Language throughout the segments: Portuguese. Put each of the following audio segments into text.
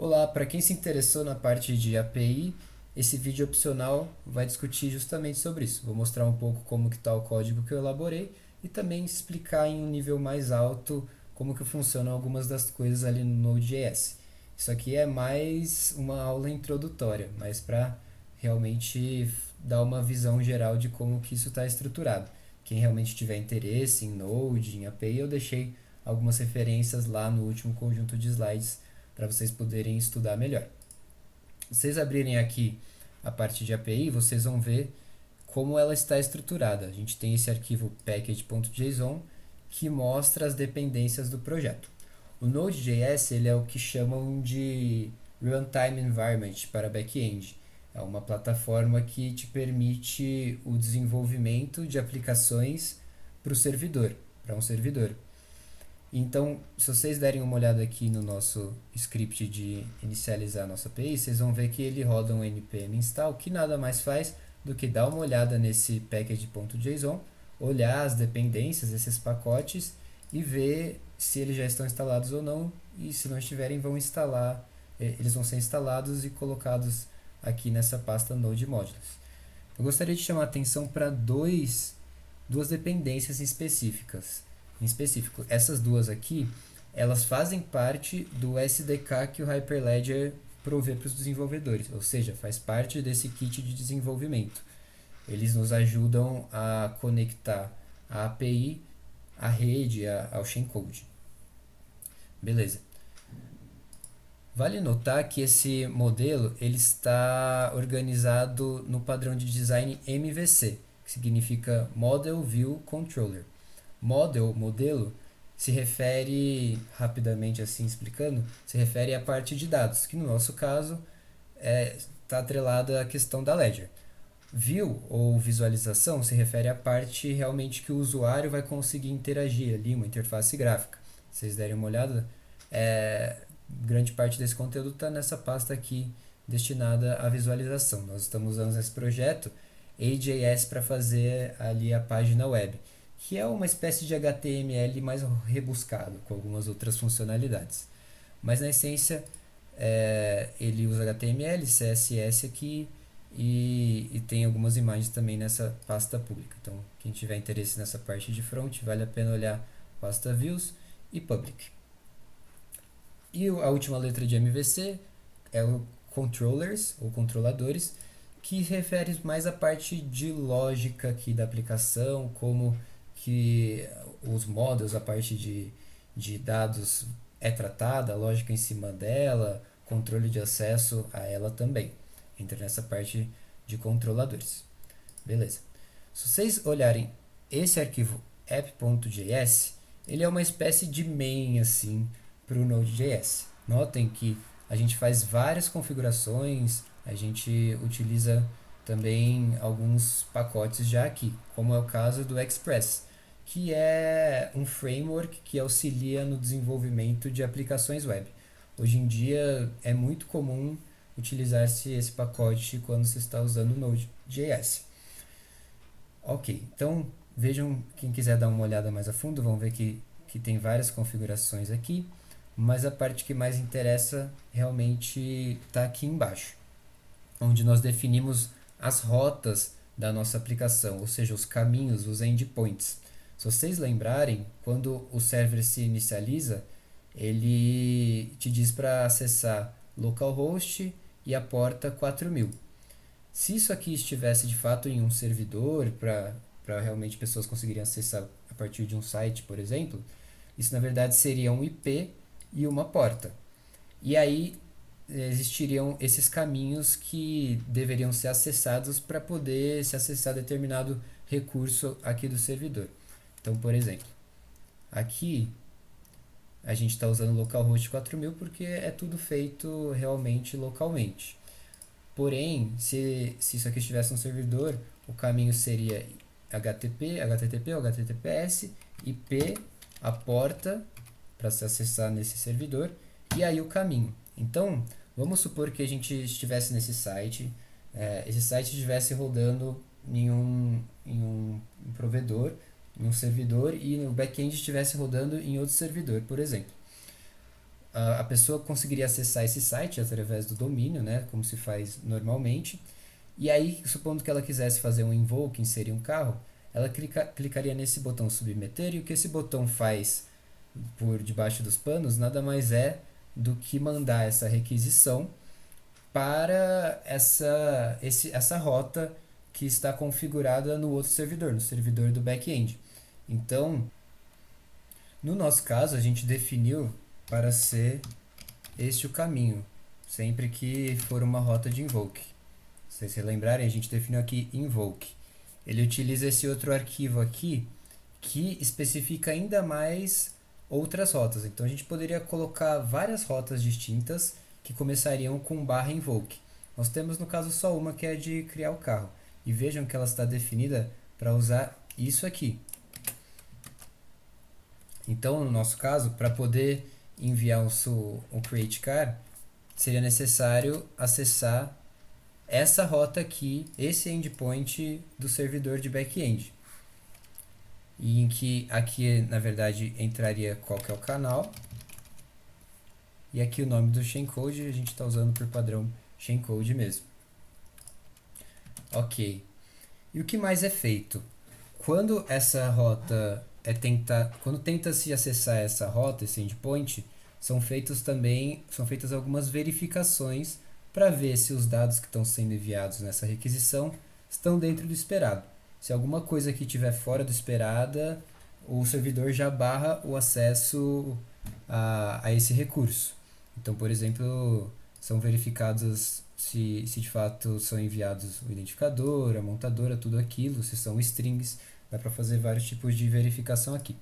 Olá, para quem se interessou na parte de API, esse vídeo opcional vai discutir justamente sobre isso. Vou mostrar um pouco como que está o código que eu elaborei e também explicar em um nível mais alto como que funcionam algumas das coisas ali no Node.js. Isso aqui é mais uma aula introdutória, mas para realmente dar uma visão geral de como que isso está estruturado. Quem realmente tiver interesse em Node, em API, eu deixei algumas referências lá no último conjunto de slides para vocês poderem estudar melhor. Se vocês abrirem aqui a parte de API, vocês vão ver como ela está estruturada. A gente tem esse arquivo package.json que mostra as dependências do projeto. O Node.js ele é o que chamam de Runtime Environment para back-end. É uma plataforma que te permite o desenvolvimento de aplicações para o servidor, para um servidor. Então, se vocês derem uma olhada aqui no nosso script de inicializar a nossa API, vocês vão ver que ele roda um npm install, que nada mais faz do que dar uma olhada nesse package.json, olhar as dependências, esses pacotes, e ver se eles já estão instalados ou não, e se não estiverem, vão instalar, eles vão ser instalados e colocados aqui nessa pasta Node Modules. Eu gostaria de chamar a atenção para duas dependências específicas. Em específico, essas duas aqui, elas fazem parte do SDK que o Hyperledger provê para os desenvolvedores, ou seja, faz parte desse kit de desenvolvimento. Eles nos ajudam a conectar a API, à rede, ao Shellcode. Beleza. Vale notar que esse modelo ele está organizado no padrão de design MVC, que significa Model View Controller. Modelo, se refere, rapidamente assim explicando, se refere à parte de dados, que no nosso caso está atrelada à questão da ledger. View, ou visualização, se refere à parte realmente que o usuário vai conseguir interagir ali, uma interface gráfica. Se vocês derem uma olhada, grande parte desse conteúdo está nessa pasta aqui, destinada à visualização. Nós estamos usando nesse projeto AJS para fazer ali a página web, que é uma espécie de HTML mais rebuscado, com algumas outras funcionalidades. Mas na essência, ele usa HTML, CSS aqui e tem algumas imagens também nessa pasta pública. Então, quem tiver interesse nessa parte de front, vale a pena olhar pasta Views e Public. E a última letra de MVC é o Controllers, ou controladores, que refere mais à parte de lógica aqui da aplicação, como que os models, a parte de dados é tratada, a lógica em cima dela, controle de acesso a ela também. Entra nessa parte de controladores. Beleza. Se vocês olharem esse arquivo app.js, ele é uma espécie de main assim para o Node.js. Notem que a gente faz várias configurações, a gente utiliza também alguns pacotes já aqui, como é o caso do Express, que é um framework que auxilia no desenvolvimento de aplicações web. Hoje em dia é muito comum utilizar-se esse pacote quando se está usando Node.js. Ok, então vejam, quem quiser dar uma olhada mais a fundo, vão ver que tem várias configurações aqui, mas a parte que mais interessa realmente está aqui embaixo, onde nós definimos as rotas da nossa aplicação, ou seja, os caminhos, os endpoints. Se vocês lembrarem, quando o server se inicializa, ele te diz para acessar localhost e a porta 4000. Se isso aqui estivesse de fato em um servidor, para realmente pessoas conseguirem acessar a partir de um site, por exemplo, isso na verdade seria um IP e uma porta. E aí existiriam esses caminhos que deveriam ser acessados para poder se acessar determinado recurso aqui do servidor. Então, por exemplo, aqui a gente está usando localhost 4000 porque é tudo feito realmente localmente. Porém, se isso aqui estivesse no servidor, o caminho seria HTTP ou HTTPS, IP, a porta para se acessar nesse servidor, e aí o caminho. Então, vamos supor que a gente estivesse nesse site, esse site estivesse rodando em um provedor, em um servidor, e o back-end estivesse rodando em outro servidor, por exemplo. a pessoa conseguiria acessar esse site através do domínio, né, como se faz normalmente. E aí, supondo que ela quisesse fazer um invoke, inserir um carro, ela clicaria nesse botão submeter, e o que esse botão faz por debaixo dos panos nada mais é do que mandar essa requisição para essa rota que está configurada no outro servidor, no servidor do back-end. Então, no nosso caso, a gente definiu para ser este o caminho, sempre que for uma rota de invoke. Se vocês se lembrarem, a gente definiu aqui invoke. Ele utiliza esse outro arquivo aqui que especifica ainda mais outras rotas. Então a gente poderia colocar várias rotas distintas que começariam com /invoke. Nós temos no caso só uma, que é de criar o carro. E vejam que ela está definida para usar isso aqui. Então, no nosso caso, para poder enviar o create car, seria necessário acessar essa rota aqui, esse endpoint do servidor de back-end. E em que aqui, na verdade, entraria qual que é o canal. E aqui o nome do shellcode a gente está usando por padrão shellcode mesmo. Ok. E o que mais é feito? Quando essa rota quando tenta-se acessar essa rota, esse endpoint, são feitas algumas verificações para ver se os dados que estão sendo enviados nessa requisição estão dentro do esperado. Se alguma coisa aqui estiver fora do esperada, o servidor já barra o acesso a esse recurso. Então, por exemplo, são verificados se de fato são enviados o identificador, a montadora, tudo aquilo, se são strings. Dá para fazer vários tipos de verificação aqui.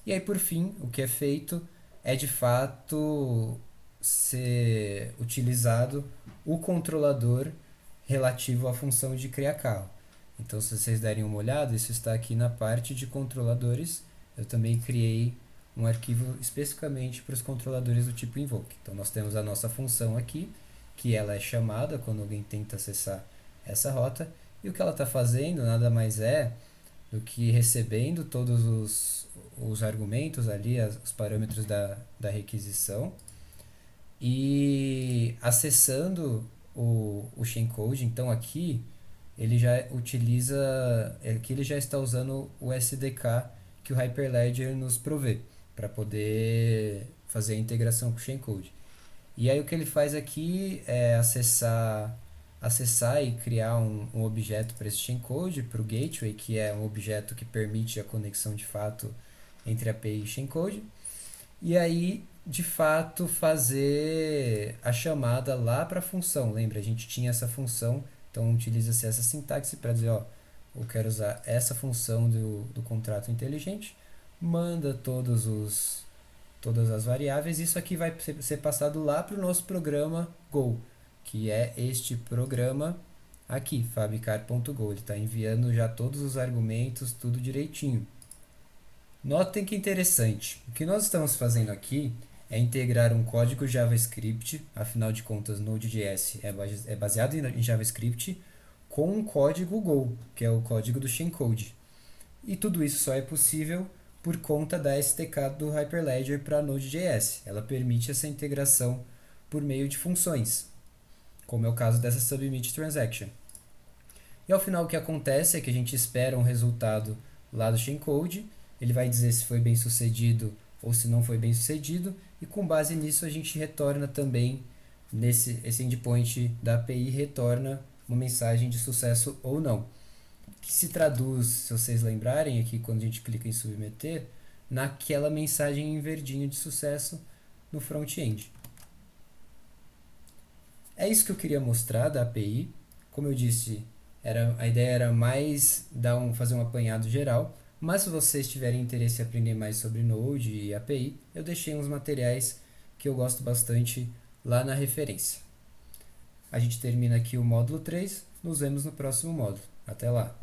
E aí, por fim, o que é feito é de fato ser utilizado o controlador relativo à função de criar carro. Então, se vocês derem uma olhada, isso está aqui na parte de controladores. Eu também criei um arquivo especificamente para os controladores do tipo invoke. Então, nós temos a nossa função aqui, que ela é chamada quando alguém tenta acessar essa rota. E o que ela está fazendo nada mais é do que recebendo todos os argumentos ali, os parâmetros da requisição, e acessando o shellcode. Então aqui ele já ele já está usando o SDK que o Hyperledger nos provê para poder fazer a integração com o shellcode. E aí o que ele faz aqui é acessar e criar um objeto para esse shellcode, para o gateway, que é um objeto que permite a conexão de fato entre API e shellcode. E aí, de fato, fazer a chamada lá para a função. Lembra, a gente tinha essa função, então utiliza-se essa sintaxe para dizer, ó, eu quero usar essa função do contrato inteligente, manda todas as variáveis, e isso aqui vai ser passado lá para o nosso programa Go, que é este programa aqui, fabricar.go. Ele está enviando já todos os argumentos, tudo direitinho. Notem que interessante. O que nós estamos fazendo aqui é integrar um código JavaScript, afinal de contas Node.js é baseado em JavaScript, com um código Go, que é o código do shellcode. E tudo isso só é possível por conta da SDK do Hyperledger para Node.js. Ela permite essa integração por meio de funções, como é o caso dessa submit transaction. E ao final o que acontece é que a gente espera um resultado lá do shellcode, ele vai dizer se foi bem sucedido ou se não foi bem sucedido, e com base nisso a gente retorna também, esse endpoint da API retorna uma mensagem de sucesso ou não, que se traduz, se vocês lembrarem aqui quando a gente clica em submeter, naquela mensagem em verdinho de sucesso no front-end. É isso que eu queria mostrar da API. Como eu disse, a ideia era mais fazer um apanhado geral, mas se vocês tiverem interesse em aprender mais sobre Node e API, eu deixei uns materiais que eu gosto bastante lá na referência. A gente termina aqui o módulo 3, nos vemos no próximo módulo. Até lá!